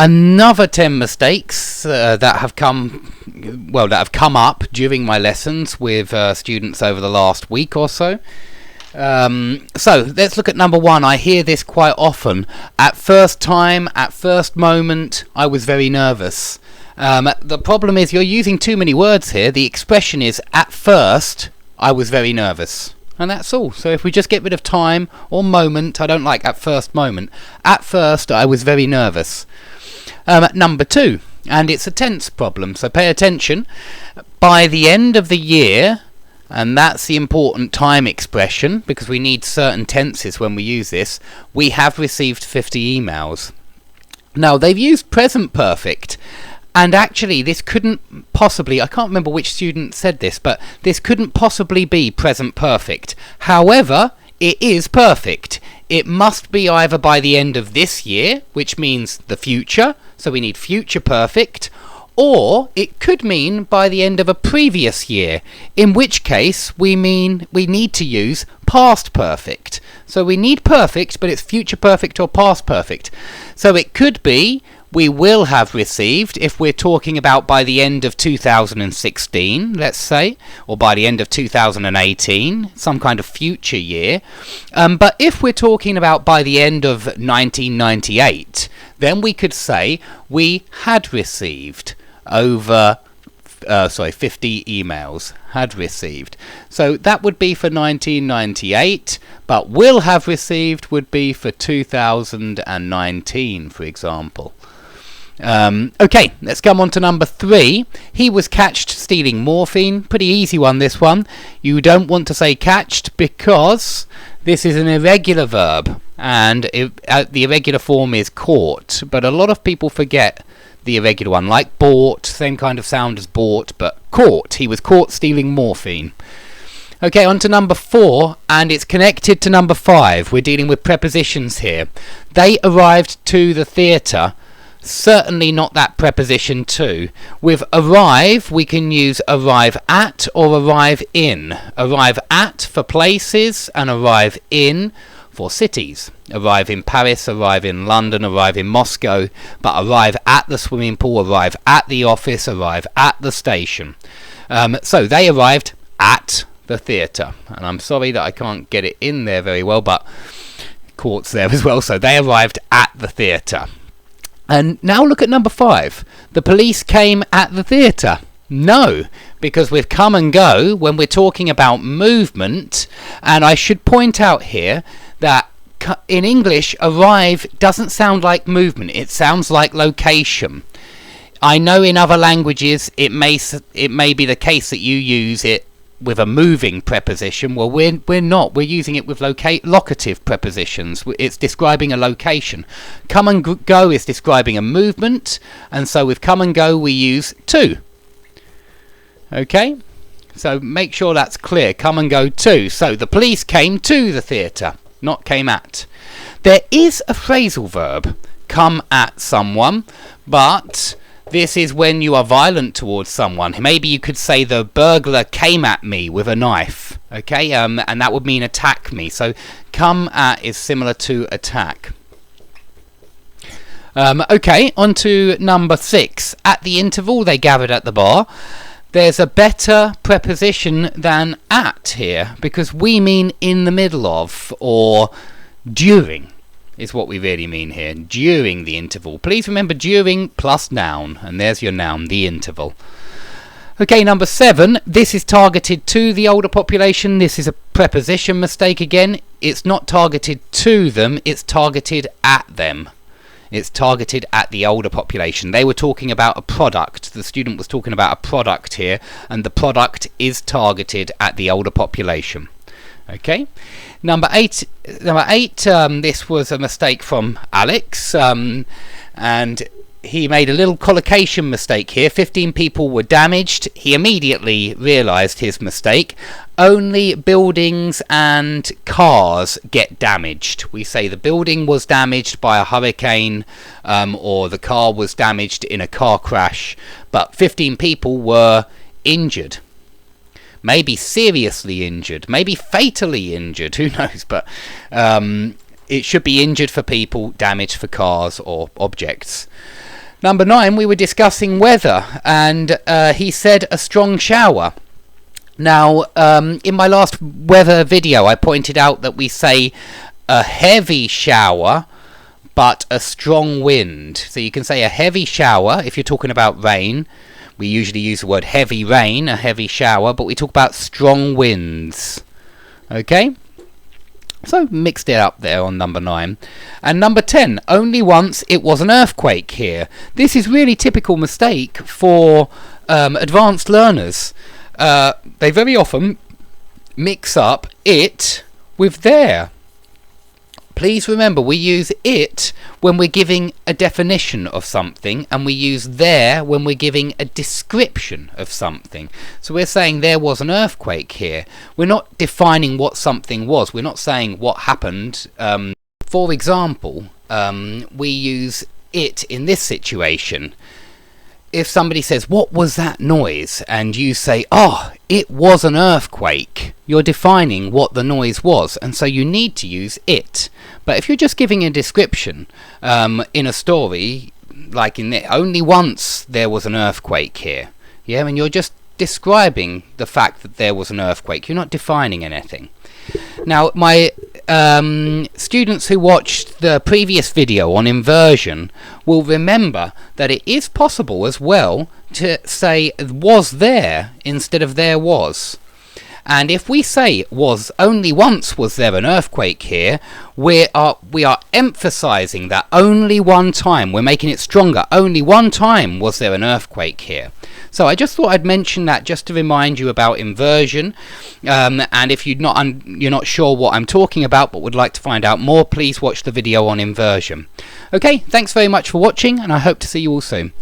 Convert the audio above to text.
Another 10 mistakes that have come up during my lessons with students over the last week or so. So let's look at number 1. I hear this quite often. At first time, at first moment, I was very nervous. The problem is you're using too many words here. The expression is at first, I was very nervous. And that's all. So if we just get rid of time or moment, I don't like at first moment. At first, I was very nervous. Number 2, and it's a tense problem, so pay attention. By the end of the year, and that's the important time expression, because we need certain tenses when we use this, we have received 50 emails. Now, they've used present perfect, and actually this couldn't possibly, I can't remember which student said this, but this couldn't possibly be present perfect. However, it is perfect. It must be either by the end of this year, which means the future, so we need future perfect, or it could mean by the end of a previous year, in which case we need to use past perfect. So we need perfect, but it's future perfect or past perfect. So it could be we will have received, if we're talking about by the end of 2016, let's say, or by the end of 2018, some kind of future year. But if we're talking about by the end of 1998, then we could say we had received over 50 emails, had received. So that would be for 1998, but will have received would be for 2019, for example. Okay, let's come on to number 3. He was catched stealing morphine. Pretty easy one, this one. You don't want to say catched because this is an irregular verb, and the irregular form is caught, but a lot of people forget the irregular one, like bought, same kind of sound as bought, but caught. He was caught stealing morphine. Okay, on to number 4, and it's connected to number 5. We're dealing with prepositions here. They arrived to the theatre. Certainly not that preposition to. With arrive, we can use arrive at or arrive in. Arrive at for places and arrive in for cities. Arrive in Paris, arrive in London, arrive in Moscow, but arrive at the swimming pool, arrive at the office, arrive at the station. So they arrived at the theatre. And I'm sorry that I can't get it in there very well, but court's there as well. So they arrived at the theatre. And now look at number 5. The police came at the theatre. No, because with come and go, when we're talking about movement, and I should point out here that in English, arrive doesn't sound like movement. It sounds like location. I know in other languages it may be the case that you use it with a moving preposition. Well, we're not. We're using it with locative prepositions. It's describing a location. Come and go is describing a movement, and so with come and go we use to. Okay? So make sure that's clear. Come and go to. So the police came to the theatre, not came at. There is a phrasal verb, come at someone, but this is when you are violent towards someone. Maybe you could say the burglar came at me with a knife. Okay, and that would mean attack me. So come at is similar to attack. Okay, on to number 6. At the interval, they gathered at the bar. There's a better preposition than at here, because we mean in the middle of, or during. Is what we really mean here, during the interval. Please remember during plus noun, and there's your noun, the interval. Okay, number 7, this is targeted to the older population. This is a preposition mistake again. It's not targeted to them, it's targeted at them. It's targeted at the older population. They were talking about a product. The student was talking about a product here, and the product is targeted at the older population. Okay, number 8. This was a mistake from Alex, and he made a little collocation mistake here. 15 people were damaged. He immediately realised his mistake. Only buildings and cars get damaged. We say the building was damaged by a hurricane, or the car was damaged in a car crash, but 15 people were injured. Maybe seriously injured, maybe fatally injured, who knows, but it should be injured for people, damaged for cars or objects. Number 9, we were discussing weather, and he said a strong shower. Now, in my last weather video, I pointed out that we say a heavy shower, but a strong wind. So you can say a heavy shower if you're talking about rain. We usually use the word heavy rain, a heavy shower, but we talk about strong winds. Okay? So mixed it up there on number 9. And number 10, only once it was an earthquake here. This is really typical mistake for advanced learners. They very often mix up it with there. Please remember, we use it when we're giving a definition of something, and we use there when we're giving a description of something. So we're saying there was an earthquake here. We're not defining what something was. We're not saying what happened. For example, we use it in this situation. If somebody says, "What was that noise?" and you say, "Oh, it was an earthquake," you're defining what the noise was, and so you need to use it. But if you're just giving a description in a story, like in the, only once there was an earthquake here, yeah, and you're just describing the fact that there was an earthquake, you're not defining anything. Now, my students who watched the previous video on inversion will remember that it is possible as well to say was there instead of there was. And if we say was only once was there an earthquake here, we are emphasizing that only one time. We're making it stronger. Only one time was there an earthquake here. So I just thought I'd mention that just to remind you about inversion. And if you're not sure what I'm talking about but would like to find out more, please watch the video on inversion. Okay, thanks very much for watching, and I hope to see you all soon.